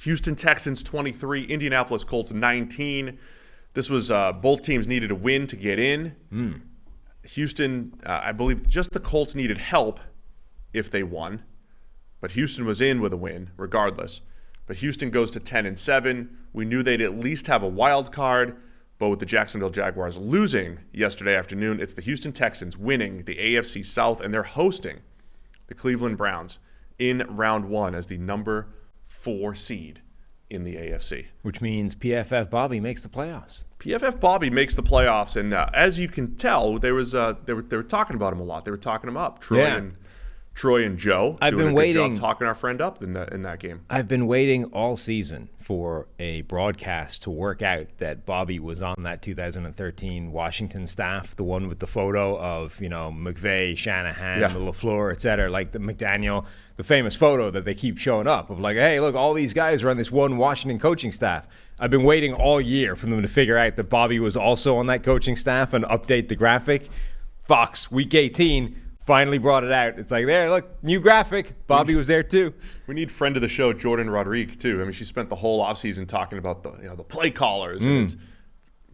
Houston Texans 23, Indianapolis Colts 19. This was both teams needed a win to get in. Houston, I believe just the Colts needed help if they won, but Houston was in with a win regardless. But Houston goes to 10-7. We knew they'd at least have a wild card, but with the Jacksonville Jaguars losing yesterday afternoon, it's the Houston Texans winning the AFC South, and they're hosting the Cleveland Browns in round one as the number 4 seed in the AFC. Which means PFF Bobby makes the playoffs. PFF Bobby makes the playoffs, and as you can tell, they were talking about him a lot. They were talking him up. Troy and Joe doing a good job talking our friend up in that game. I've been waiting all season for a broadcast to work out that Bobby was on that 2013 Washington staff, the one with the photo of, McVay, Shanahan, the LaFleur, et cetera, like the McDaniel, the famous photo that they keep showing up of like, hey, look, all these guys are on this one Washington coaching staff. I've been waiting all year for them to figure out that Bobby was also on that coaching staff and update the graphic. Fox, week 18, finally brought it out. It's like, there, look, new graphic. Bobby was there too. We need friend of the show, Jordan Rodriguez, too. I mean, she spent the whole offseason talking about the play callers. And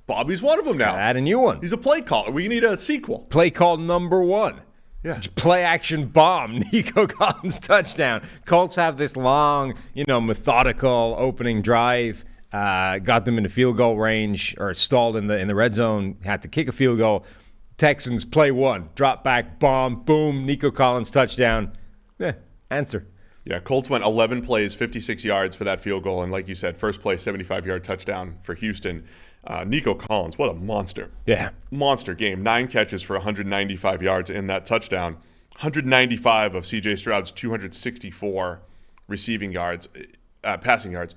Bobby's one of them now. Add a new one. He's a play caller. We need a sequel. Play call number 1. Yeah. Play action bomb. Nico Collins touchdown. Colts have this long, methodical opening drive. Got them into field goal range or stalled in the red zone. Had to kick a field goal. Texans play 1, drop back, bomb, boom, Nico Collins touchdown. Answer. Yeah, Colts went 11 plays, 56 yards for that field goal, and like you said, first play, 75-yard touchdown for Houston. Nico Collins, what a monster. Yeah. Monster game. 9 catches for 195 yards in that touchdown. 195 of C.J. Stroud's 264 receiving yards, passing yards.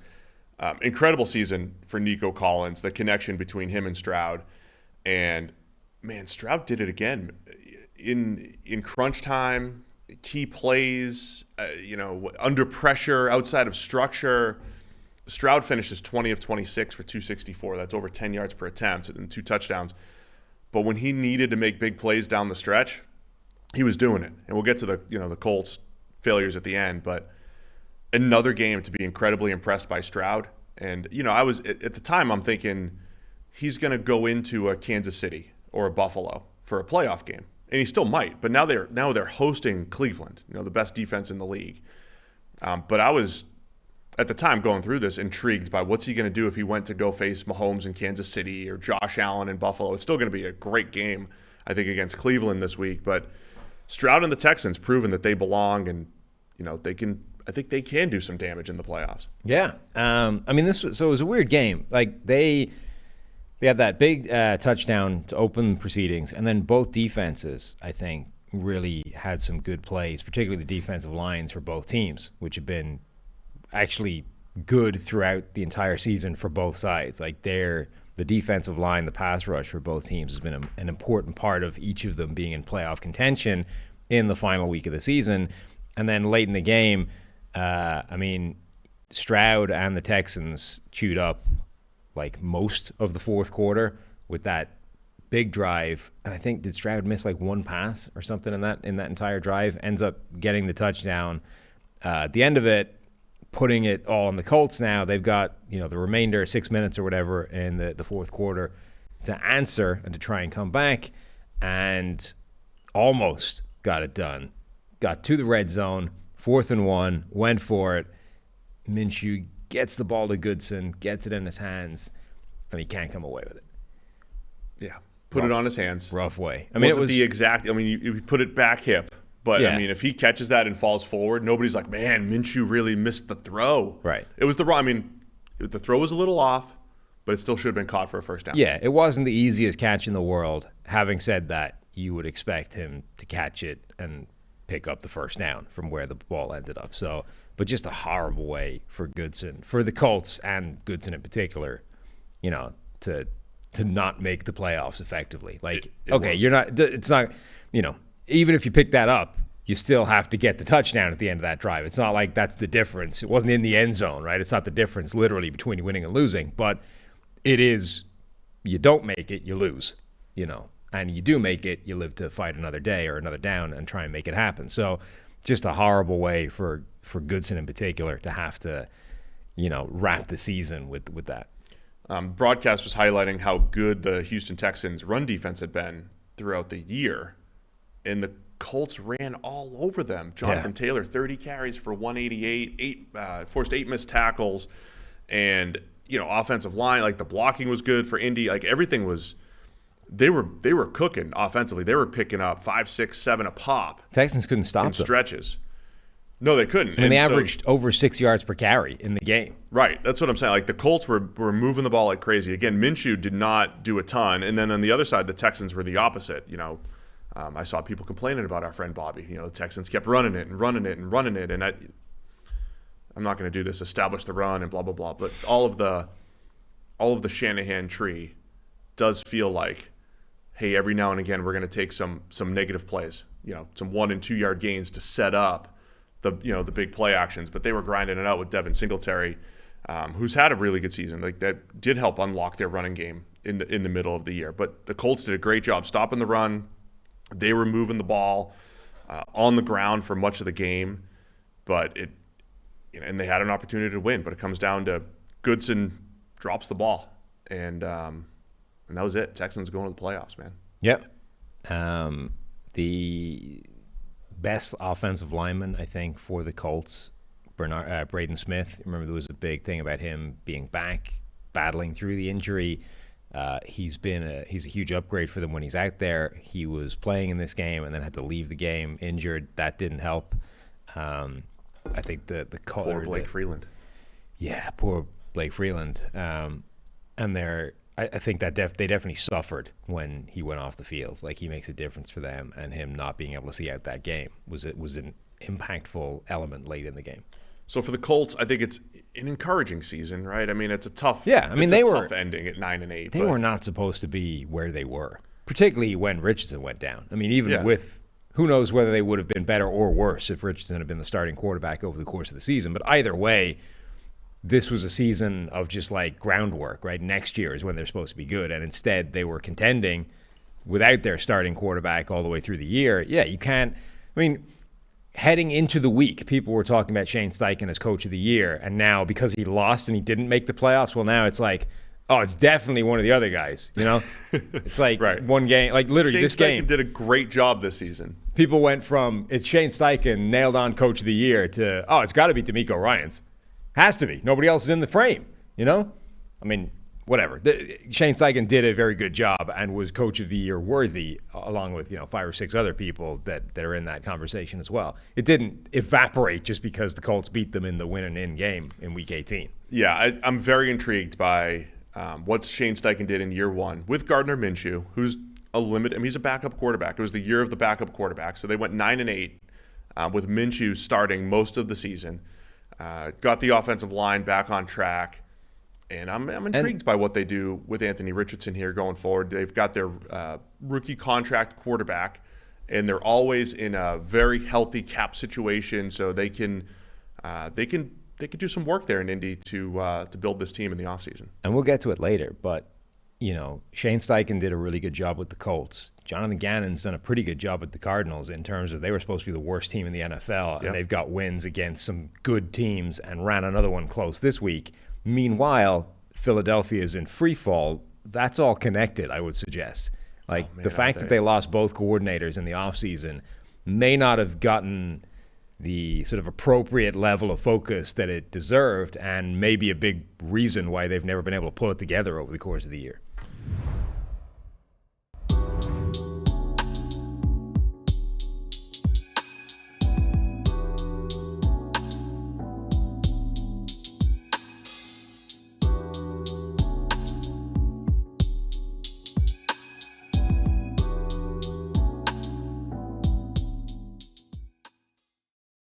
Incredible season for Nico Collins, the connection between him and Stroud, and man, Stroud did it again in crunch time, key plays, under pressure, outside of structure. Stroud finishes 20 of 26 for 264. That's over 10 yards per attempt and 2 touchdowns. But when he needed to make big plays down the stretch, he was doing it. And we'll get to the Colts failures at the end, but another game to be incredibly impressed by Stroud. And I was at the time I'm thinking he's going to go into a Kansas City or a Buffalo for a playoff game, and he still might. But now they're hosting Cleveland, the best defense in the league. But I was at the time going through this intrigued by what's he going to do if he went to go face Mahomes in Kansas City or Josh Allen in Buffalo. It's still going to be a great game, I think, against Cleveland this week. But Stroud and the Texans proven that they belong, and they can. I think they can do some damage in the playoffs. Yeah, it was a weird game. Like they had that big touchdown to open proceedings, and then both defenses, I think, really had some good plays, particularly the defensive lines for both teams, which have been actually good throughout the entire season for both sides. Like the defensive line, the pass rush for both teams has been an important part of each of them being in playoff contention in the final week of the season. And then late in the game, Stroud and the Texans chewed up like most of the fourth quarter with that big drive. And I think, did Stroud miss like one pass or something in that entire drive? Ends up getting the touchdown. At the end of it, putting it all on the Colts now. They've got, the remainder, 6 minutes or whatever in the fourth quarter to answer and to try and come back, and almost got it done. Got to the red zone, 4th and 1, went for it. Minshew gets the ball to Goodson, gets it in his hands, and he can't come away with it. Yeah, put it on his hands. Rough way. You put it back hip. But, yeah. If he catches that and falls forward, nobody's like, man, Minshew really missed the throw. Right. It was the wrong. The throw was a little off, but it still should have been caught for a first down. Yeah, it wasn't the easiest catch in the world. Having said that, you would expect him to catch it and pick up the first down from where the ball ended up. So, but just a horrible way for Goodson, for the Colts and Goodson in particular, to not make the playoffs effectively. Like, you're not. It's not. Even if you pick that up, you still have to get the touchdown at the end of that drive. It's not like that's the difference. It wasn't in the end zone, right? It's not the difference literally between winning and losing, but it is, you don't make it, you lose, and you do make it, you live to fight another day or another down and try and make it happen. So just a horrible way for Goodson in particular to have to, wrap the season with that. Broadcast was highlighting how good the Houston Texans' run defense had been throughout the year, and the Colts ran all over them. Jonathan Taylor, 30 carries for 188, forced 8 missed tackles, and offensive line, like the blocking was good for Indy. Like everything was, they were cooking offensively. They were picking up 5, 6, 7 a pop. Texans couldn't stop in them. Stretches. No, they couldn't. I mean, they averaged over 6 yards per carry in the game. Right. That's what I'm saying. Like the Colts were moving the ball like crazy. Again, Minshew did not do a ton. And then on the other side, the Texans were the opposite. I saw people complaining about our friend Bobby. The Texans kept running it. And I'm not going to do this, establish the run and blah, blah, blah. But all of the Shanahan tree does feel like, hey, every now and again, we're going to take some negative plays, some 1 and 2 yard gains to set up the big play actions, but they were grinding it out with Devin Singletary, who's had a really good season. Like that did help unlock their running game in the middle of the year. But the Colts did a great job stopping the run. They were moving the ball on the ground for much of the game, but and they had an opportunity to win. But it comes down to Goodson drops the ball, and that was it. Texans going to the playoffs, man. Yep. The best offensive lineman, I think, for the Colts, Braden Smith. Remember, there was a big thing about him being back, battling through the injury. He's a huge upgrade for them when he's out there. He was playing in this game and then had to leave the game injured. That didn't help. I think the poor Blake Freeland. Yeah, poor Blake Freeland. And I think that they definitely suffered when he went off the field. Like, he makes a difference for them, and him not being able to see out that game was an impactful element late in the game. So for the Colts, I think it's an encouraging season, right? I mean, it's a tough tough ending at 9-8. They were not supposed to be where they were, particularly when Richardson went down. I mean, even with who knows whether they would have been better or worse if Richardson had been the starting quarterback over the course of the season. But either way, this was a season of just like groundwork, right? Next year is when they're supposed to be good. And instead they were contending without their starting quarterback all the way through the year. Yeah, you can't. I mean, heading into the week, people were talking about Shane Steichen as coach of the year. And now because he lost and he didn't make the playoffs, well, now it's like, oh, it's definitely one of the other guys, It's like right. One game, like literally Shane this Steichen game. did a great job this season. People went from, it's Shane Steichen, nailed on coach of the year, to, oh, it's got to be DeMeco Ryans. Has to be. Nobody else is in the frame, I mean, whatever. Shane Steichen did a very good job and was coach of the year worthy, along with 5 or 6 other people that are in that conversation as well. It didn't evaporate just because the Colts beat them in the win and in game in Week 18. Yeah, I'm very intrigued by what Shane Steichen did in year 1 with Gardner Minshew, who's he's a backup quarterback. It was the year of the backup quarterback, so they went 9-8 with Minshew starting most of the season. Got the offensive line back on track, and I'm intrigued by what they do with Anthony Richardson here going forward. They've got their rookie contract quarterback, and they're always in a very healthy cap situation, so they can do some work there in Indy to build this team in the offseason. And we'll get to it later, but Shane Steichen did a really good job with the Colts. Jonathan Gannon's done a pretty good job with the Cardinals in terms of they were supposed to be the worst team in the NFL, and they've got wins against some good teams and ran another one close this week. Meanwhile, Philadelphia is in free fall. That's all connected, I would suggest. The fact that they lost both coordinators in the offseason may not have gotten the sort of appropriate level of focus that it deserved, and maybe a big reason why they've never been able to pull it together over the course of the year.